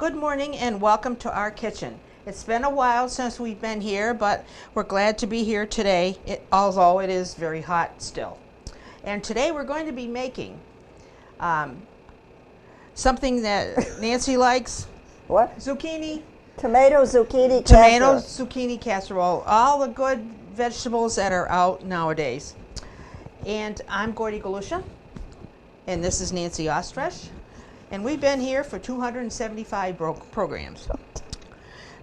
Good morning and welcome to our kitchen. It's been a while since we've been here, but we're glad to be here today, although it is very hot still. And today we're going to be making something that Nancy likes. What? Zucchini. Tomato zucchini casserole. Tomato zucchini casserole. All the good vegetables that are out nowadays. And I'm Gordy Galusha, and this is Nancy Ostresh. And we've been here for 275 programs.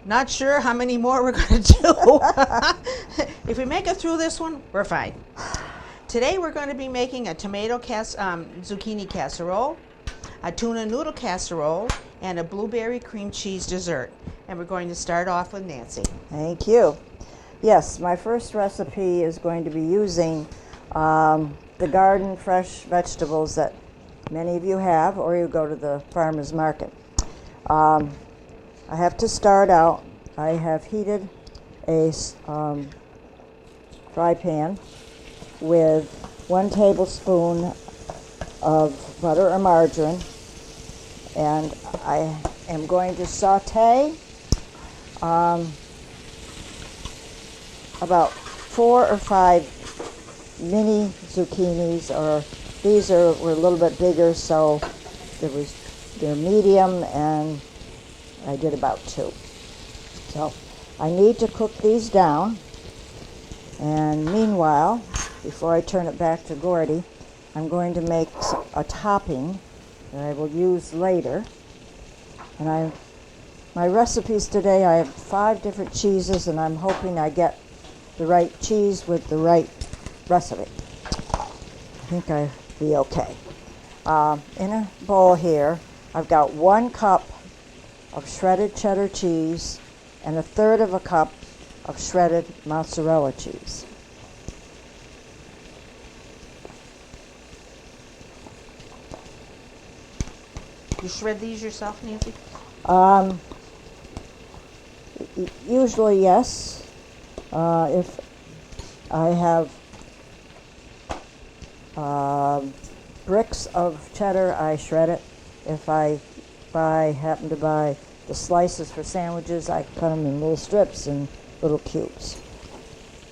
Not sure how many more we're going to do. If we make it through this one, we're fine. Today we're going to be making a tomato zucchini casserole, a tuna noodle casserole, and a blueberry cream cheese dessert. And we're going to start off with Nancy. Thank you. Yes, my first recipe is going to be using the garden fresh vegetables that many of you have, or you go to the farmer's market. I have to start out. I have heated a fry pan with 1 tablespoon of butter or margarine, and I am going to saute about 4 or 5 mini zucchinis, or these were a little bit bigger, so they're medium, and I did about 2. So I need to cook these down, and meanwhile, before I turn it back to Gordy, I'm going to make a topping that I will use later. And my recipes today, I have 5 different cheeses, and I'm hoping I get the right cheese with the right recipe. I think I'll be okay. In a bowl here, I've got 1 cup of shredded cheddar cheese and 1/3 of a cup of shredded mozzarella cheese. You shred these yourself, Nancy? Usually, yes. If I have bricks of cheddar, I shred it. If I happen to buy the slices for sandwiches, I cut them in little strips and little cubes.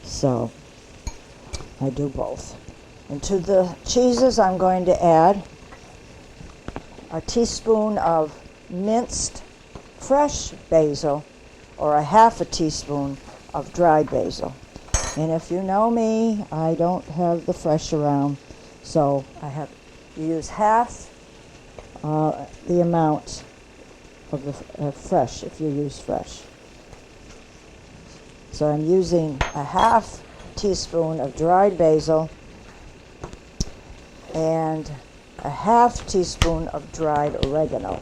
So I do both. And to the cheeses, I'm going to add a teaspoon of minced fresh basil, or a 1/2 teaspoon of dried basil. And if you know me, I don't have the fresh around, so I have to use half the amount of the fresh if you use fresh. So I'm using a 1/2 teaspoon of dried basil and a 1/2 teaspoon of dried oregano.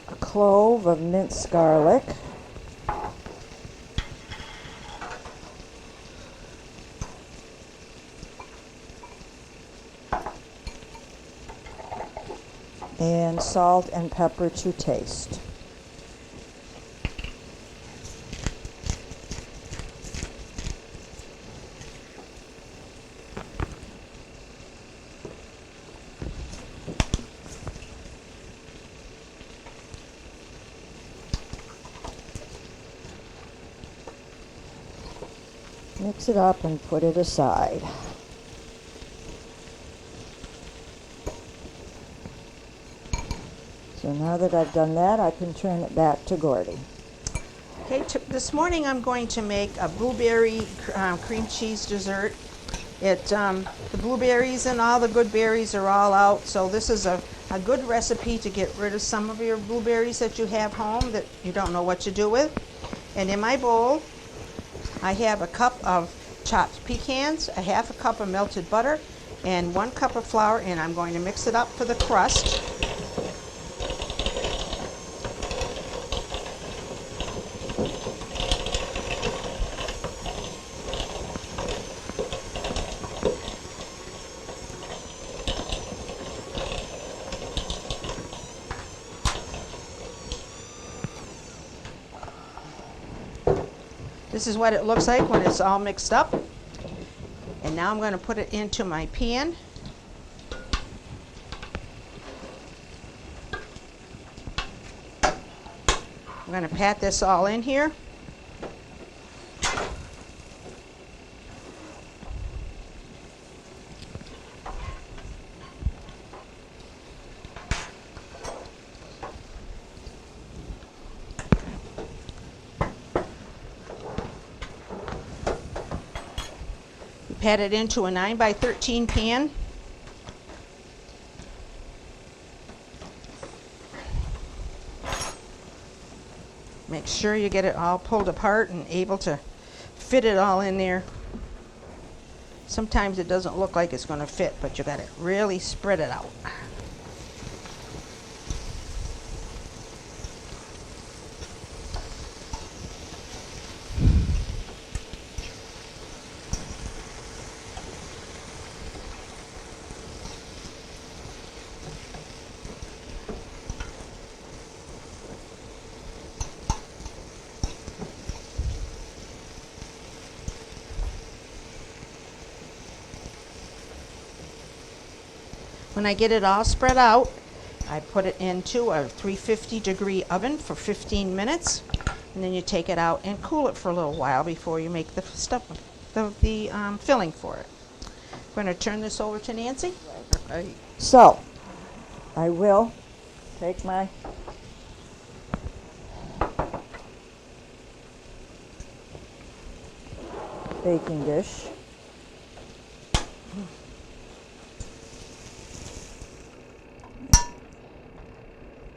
A clove of minced garlic. And salt and pepper to taste. Mix it up and put it aside. So now that I've done that, I can turn it back to Gordy. Okay, this morning I'm going to make a blueberry cream cheese dessert. The blueberries and all the good berries are all out, so this is a good recipe to get rid of some of your blueberries that you have home that you don't know what to do with. And in my bowl, I have a cup of chopped pecans, a 1/2 cup of melted butter, and 1 cup of flour, and I'm going to mix it up for the crust. This is what it looks like when it's all mixed up. And now I'm going to put it into my pan. I'm going to pat this all in here. Pat it into a 9 by 13 pan. Make sure you get it all pulled apart and able to fit it all in there. Sometimes it doesn't look like it's going to fit, but you got to really spread it out. When I get it all spread out, I put it into a 350-degree oven for 15 minutes, and then you take it out and cool it for a little while before you make the filling for it. I'm going to turn this over to Nancy. Right. So, I will take my baking dish.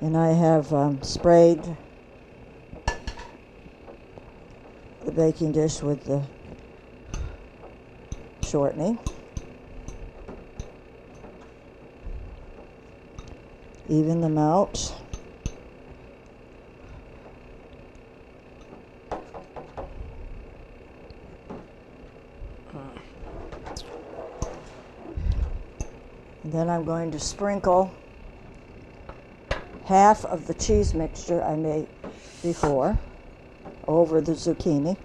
And I have sprayed the baking dish with the shortening. Even them out. And then I'm going to sprinkle half of the cheese mixture I made before over the zucchini.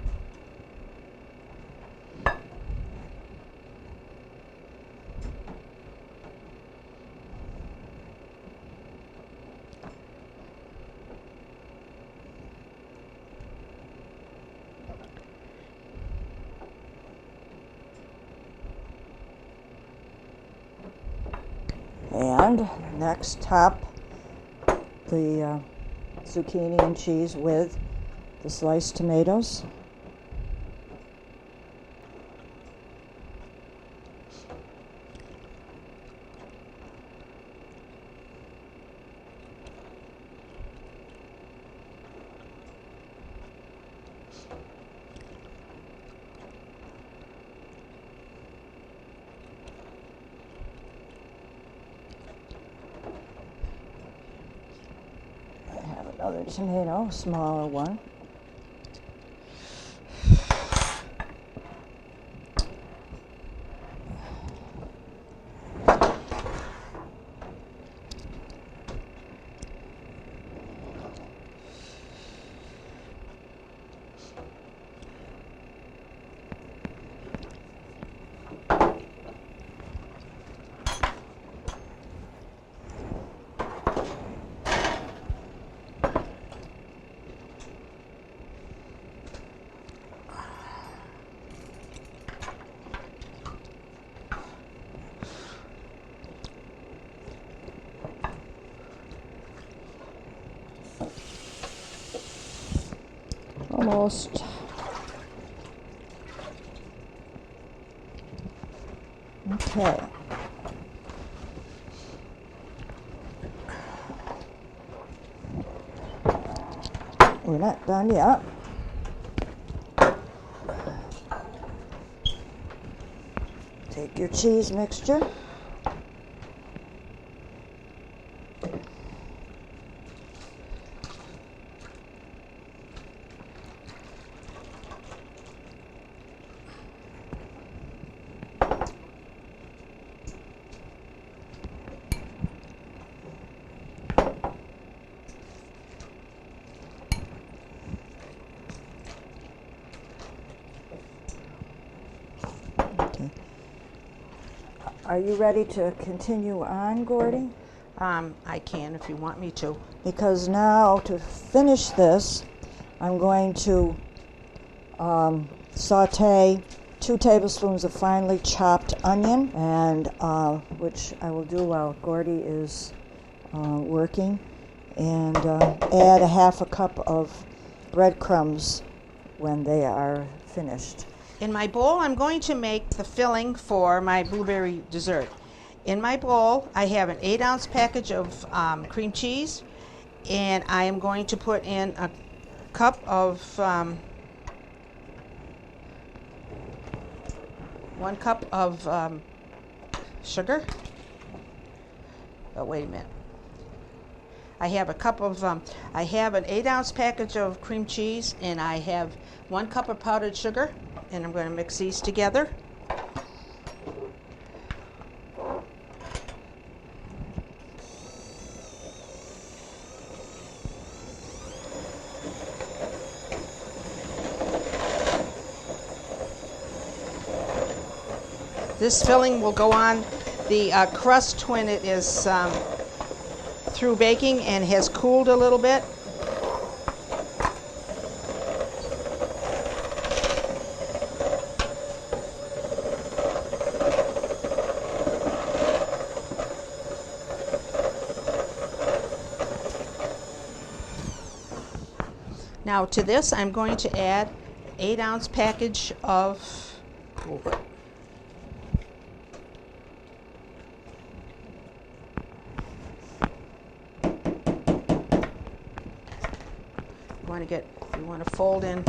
And next, top the zucchini and cheese with the sliced tomatoes. Another tomato, a smaller one. Almost. Okay. We're not done yet. Take your cheese mixture. are you ready to continue on, Gordy? I can if you want me to. Because now to finish this, I'm going to saute 2 tablespoons of finely chopped onion, and which I will do while Gordy is working, and add a half a cup of breadcrumbs when they are finished. In my bowl, I'm going to make the filling for my blueberry dessert. In my bowl, I have an 8-ounce package of cream cheese, and I am going to put in a cup of 1 cup of sugar. Oh, wait a minute. I have I have an 8-ounce package of cream cheese, and I have 1 cup of powdered sugar, and I'm going to mix these together. This filling will go on the crust when it is through baking and has cooled a little bit. Now to this, I'm going to add an 8-ounce package of Cool Whip. You want to fold in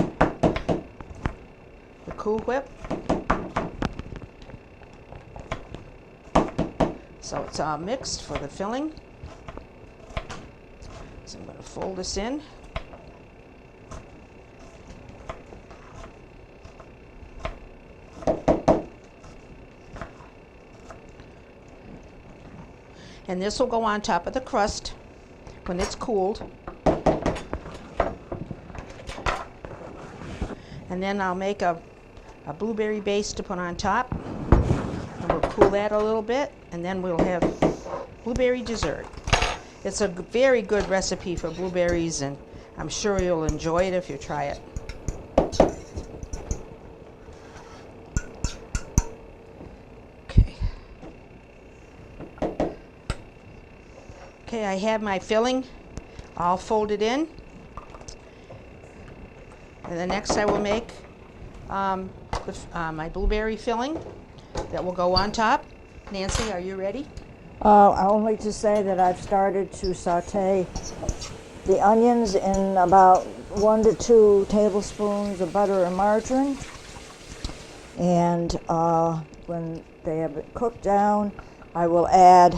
the Cool Whip so it's all mixed for the filling. So I'm going to fold this in. And this will go on top of the crust when it's cooled. And then I'll make a blueberry base to put on top. And we'll cool that a little bit, and then we'll have blueberry dessert. It's a very good recipe for blueberries, and I'm sure you'll enjoy it if you try it. Okay. Okay, I have my filling all folded in. And then next I will make my blueberry filling that will go on top. Nancy, are you ready? Only to say that I've started to saute the onions in about 1 to 2 tablespoons of butter or margarine. And when they have been cooked down, I will add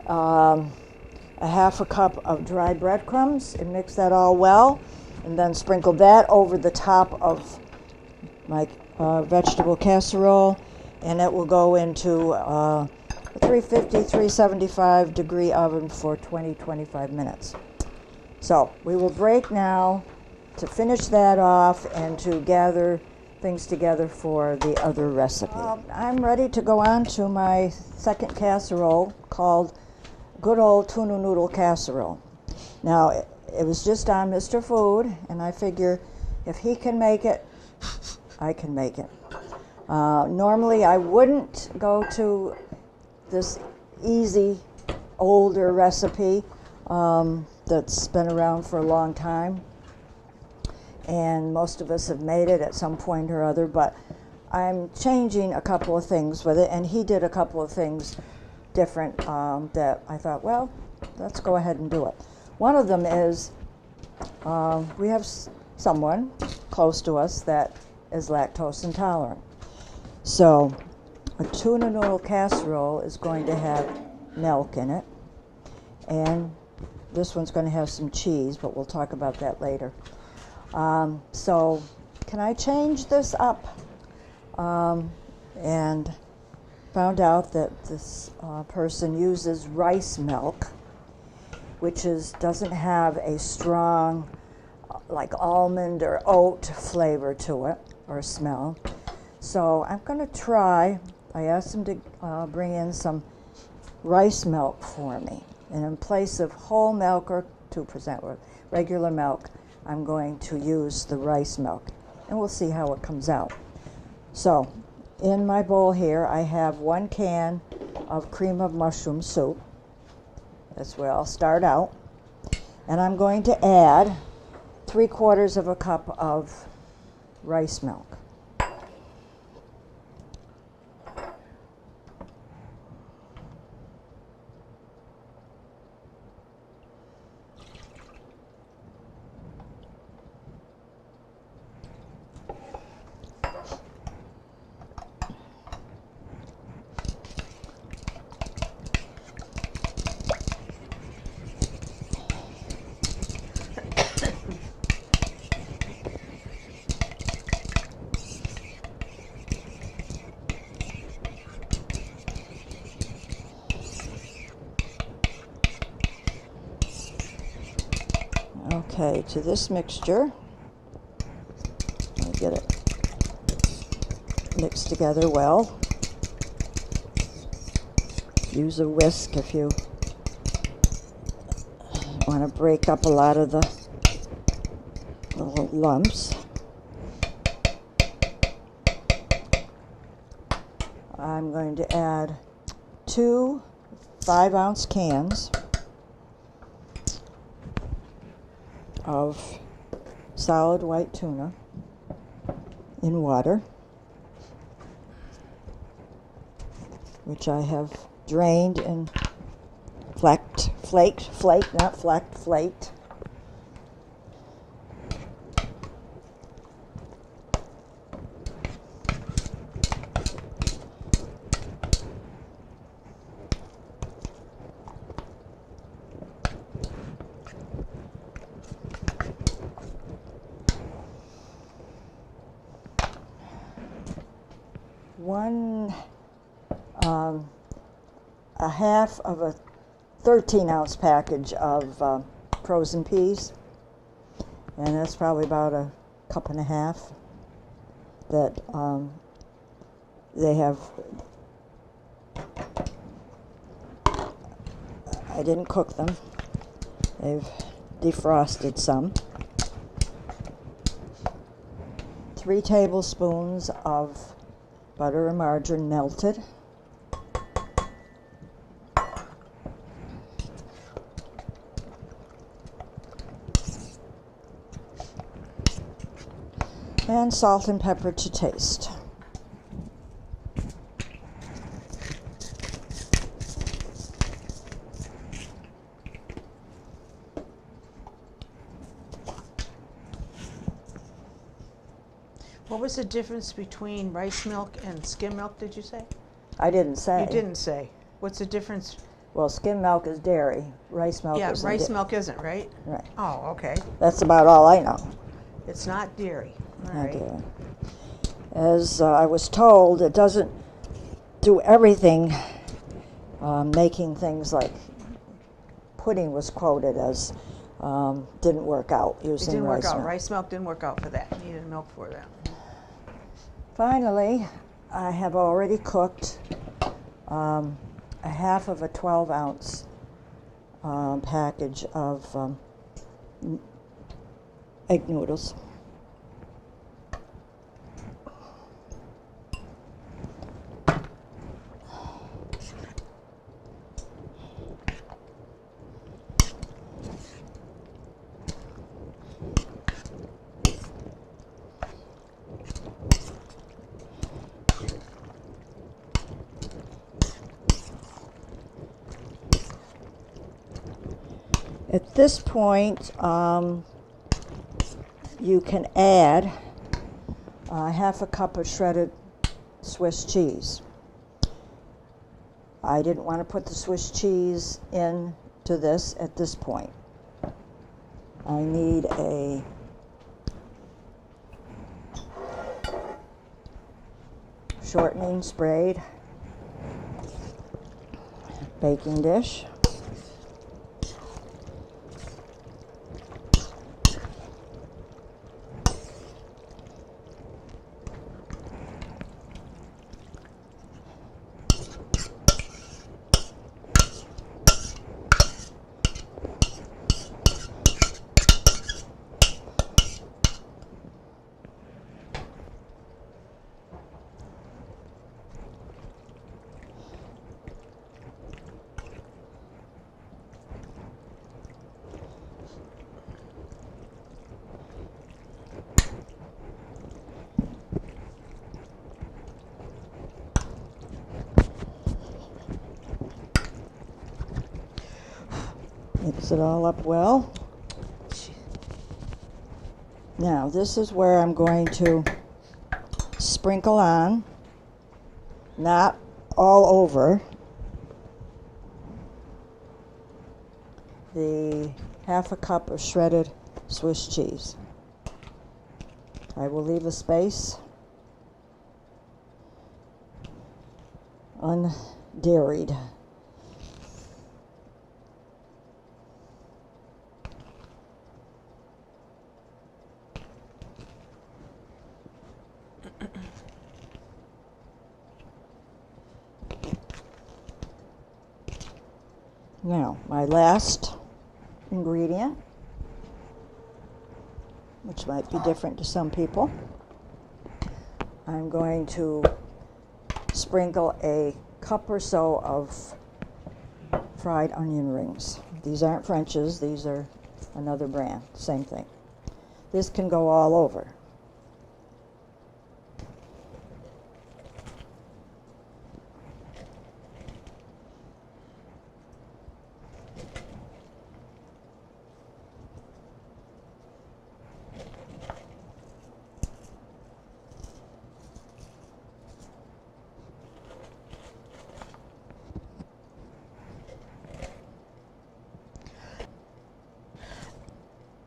a half a cup of dry breadcrumbs and mix that all well. And then sprinkle that over the top of my vegetable casserole, and it will go into a 350, 375 degree oven for 20-25 minutes. So we will break now to finish that off and to gather things together for the other recipe. I'm ready to go on to my second casserole called Good Old Tuna Noodle Casserole. Now, it was just on Mr. Food, and I figure if he can make it, I can make it. Normally, I wouldn't go to this easy, older recipe that's been around for a long time, and most of us have made it at some point or other, but I'm changing a couple of things with it, and he did a couple of things different that I thought, well, let's go ahead and do it. One of them is we have someone close to us that is lactose intolerant. So a tuna noodle casserole is going to have milk in it, and this one's going to have some cheese, but we'll talk about that later. So can I change this up? And found out that this person uses rice milk, which doesn't have a strong like almond or oat flavor to it or smell. So I'm going to try I asked them to bring in some rice milk for me. And in place of whole milk or 2% or regular milk, I'm going to use the rice milk. And we'll see how it comes out. So, in my bowl here, I have 1 can of cream of mushroom soup. That's where I'll start out. And I'm going to add 3/4 of a cup of rice milk. Okay, to this mixture, I'll get it mixed together well. Use a whisk if you want to break up a lot of the little lumps. I'm going to add 2 5-ounce cans of solid white tuna in water, which I have drained and flaked, not flecked, flaked. A half of a 13-ounce package of frozen peas, and that's probably about a cup and a half that they have. I didn't cook them. They've defrosted some. 3 tablespoons of butter or margarine melted. And salt and pepper to taste. What was the difference between rice milk and skim milk, did you say? I didn't say. You didn't say. What's the difference? Well, skim milk is dairy. Rice milk Yeah, isn't. rice milk isn't, right? Right. Oh, okay. That's about all I know. It's not dairy. All Not right. dairy. As I was told, it doesn't do everything. Making things like pudding was quoted as didn't work out It using didn't work rice out. milk. Rice milk didn't work out for that. You needed milk for that. Finally, I have already cooked a half of a 12-ounce package of egg noodles. At this point, you can add half a cup of shredded Swiss cheese. I didn't want to put the Swiss cheese into this at this point. I need a shortening sprayed baking dish. Mix it all up well. Now this is where I'm going to sprinkle on, not all over, the half a cup of shredded Swiss cheese. I will leave a space undairied. Now, my last ingredient, which might be different to some people, I'm going to sprinkle a cup or so of fried onion rings. These aren't French's, these are another brand, same thing. This can go all over.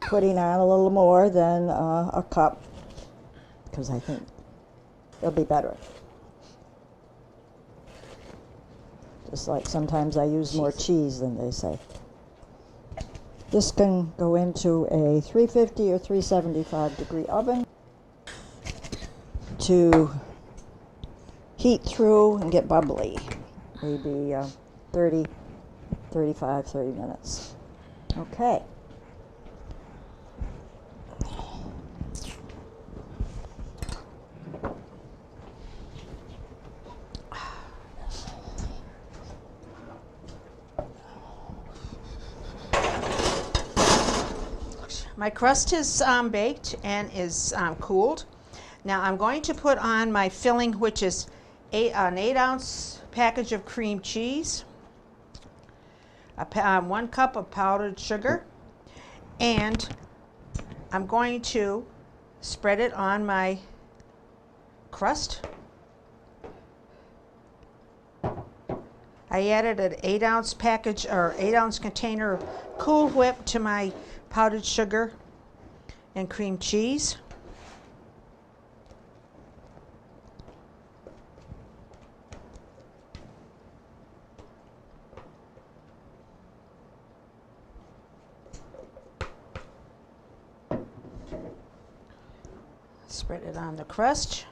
Putting on a little more than a cup, because I think it'll be better. Just like sometimes I use more cheese than they say. This can go into a 350 or 375 degree oven to heat through and get bubbly. Maybe 30 minutes. Okay. My crust is baked and is cooled. Now I'm going to put on my filling, which is an 8-ounce package of cream cheese, 1 cup of powdered sugar, and I'm going to spread it on my crust. I added an 8-ounce package or 8-ounce container of Cool Whip to my powdered sugar and cream cheese. Spread it on the crust.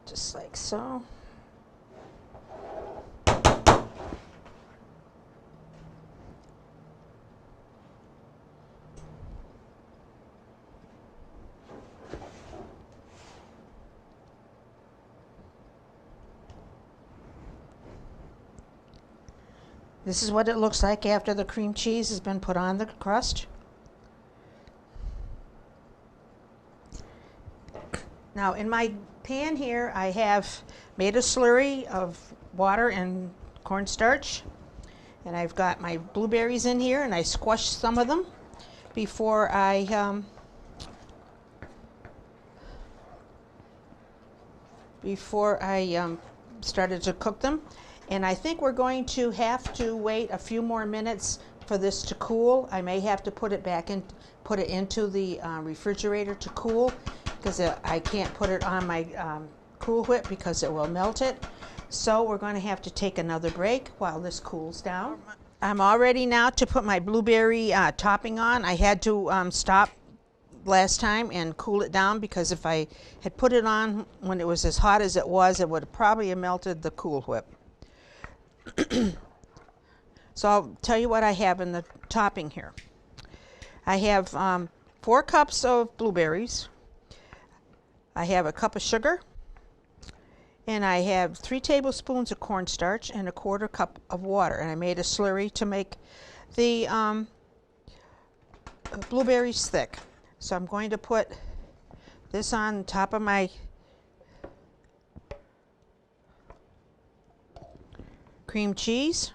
Just like so. This is what it looks like after the cream cheese has been put on the crust. Now in my pan here I have made a slurry of water and cornstarch, and I've got my blueberries in here, and I squashed some of them before I started to cook them. And I think we're going to have to wait a few more minutes for this to cool. I may have to put it back in, put it into the refrigerator to cool, because I can't put it on my Cool Whip because it will melt it. So we're going to have to take another break while this cools down. I'm all ready now to put my blueberry topping on. I had to stop last time and cool it down, because if I had put it on when it was as hot as it would have probably melted the Cool Whip. So I'll tell you what I have in the topping here. I have 4 cups of blueberries. I have a cup of sugar, and I have 3 tablespoons of cornstarch and a 1/4 cup of water. And I made a slurry to make the blueberries thick. So I'm going to put this on top of my cream cheese.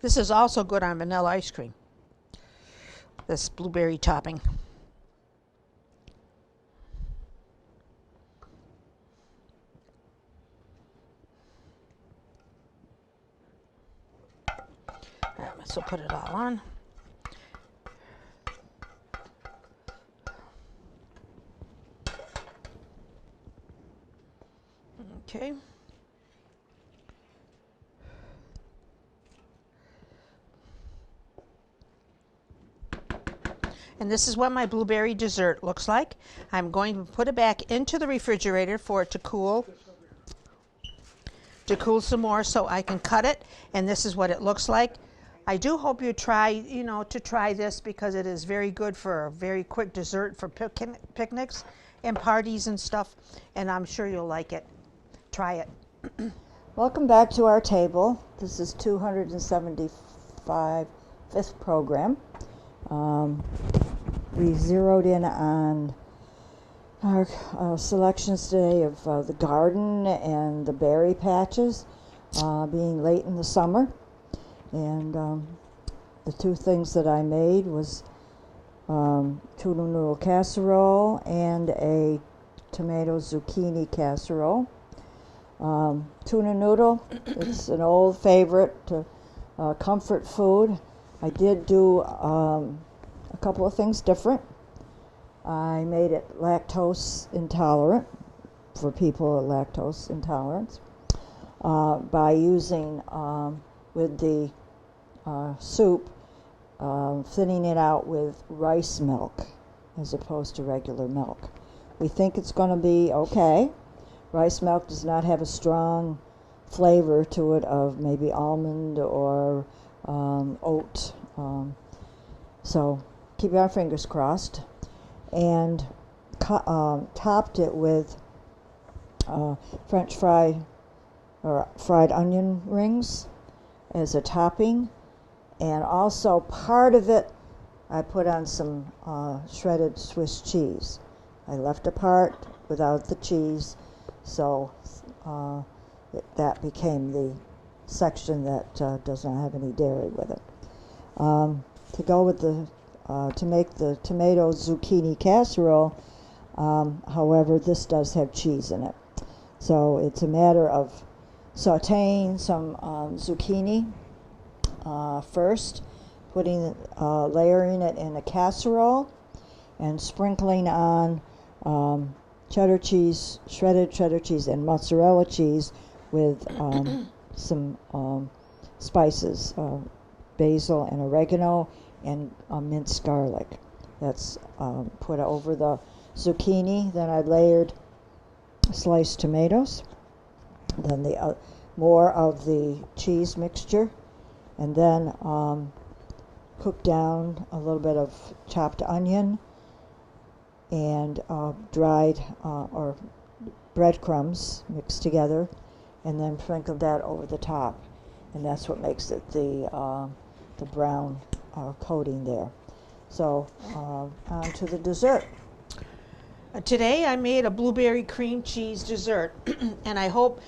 This is also good on vanilla ice cream, this blueberry topping. So put it all on. Okay. And this is what my blueberry dessert looks like. I'm going to put it back into the refrigerator for it to cool some more so I can cut it. And this is what it looks like. I do hope you try, to try this because it is very good for a very quick dessert for picnics and parties and stuff. And I'm sure you'll like it. Try it. Welcome back to our table. This is 275th program. We zeroed in on our selections today of the garden and the berry patches being late in the summer. And the two things that I made was tuna noodle casserole and a tomato zucchini casserole. Tuna noodle, it's an old favorite, comfort food. I did do a couple of things different. I made it lactose intolerant for people with lactose intolerance by using with the soup, thinning it out with rice milk as opposed to regular milk. We think it's going to be okay. Rice milk does not have a strong flavor to it of maybe almond or oat. So keep your fingers crossed. And topped it with French fry or fried onion rings as a topping. And also part of it I put on some shredded Swiss cheese. I left a part without the cheese, so that became the section that does not have any dairy with it. To go with to make the tomato zucchini casserole, however, this does have cheese in it. So it's a matter of sauteing some zucchini first, layering it in a casserole, and sprinkling on cheddar cheese, shredded cheddar cheese, and mozzarella cheese with some spices, basil and oregano, and minced garlic. That's put over the zucchini. Then I layered sliced tomatoes, then the more of the cheese mixture, and then cooked down a little bit of chopped onion and dried or breadcrumbs mixed together, and then sprinkled that over the top, and that's what makes it the brown coating there. So on to the dessert. Today I made a blueberry cream cheese dessert, and I hope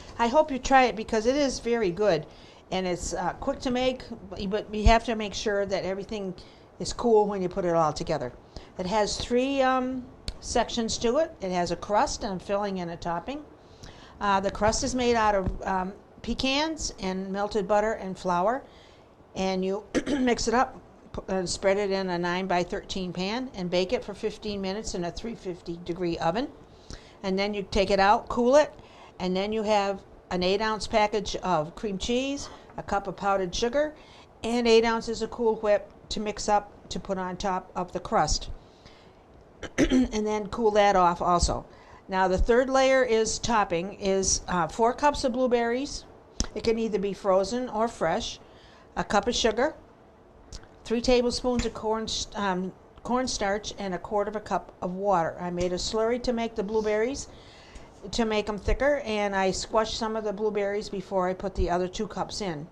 you try it because it is very good, and it's quick to make. But you have to make sure that everything is cool when you put it all together. It has three sections to it. It has a crust and filling and a topping. The crust is made out of pecans and melted butter and flour, and you mix it up. Spread it in a 9 by 13 pan and bake it for 15 minutes in a 350-degree oven. And then you take it out, cool it, and then you have an 8-ounce package of cream cheese, a cup of powdered sugar, and 8 ounces of Cool Whip to mix up to put on top of the crust. And then cool that off also. Now the third layer is topping is 4 cups of blueberries. It can either be frozen or fresh, a cup of sugar, 3 tablespoons of cornstarch and 1/4 cup of water. I made a slurry to make the blueberries, to make them thicker, and I squashed some of the blueberries before I put the other 2 cups in.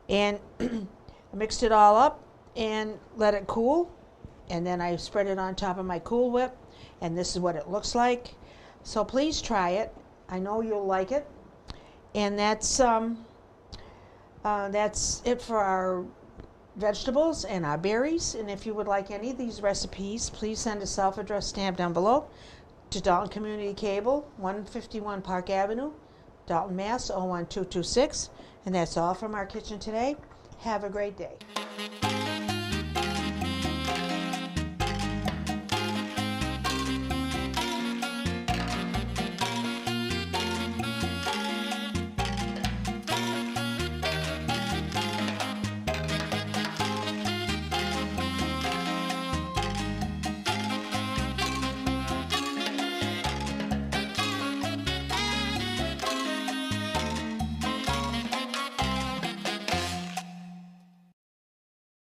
And I mixed it all up and let it cool, and then I spread it on top of my Cool Whip, and this is what it looks like. So please try it. I know you'll like it. And that's it for our vegetables and our berries. And if you would like any of these recipes, please send a self-addressed stamp down below to Dalton Community Cable, 151 Park Avenue, Dalton, Mass. 01226. And that's all from our kitchen today. Have a great day.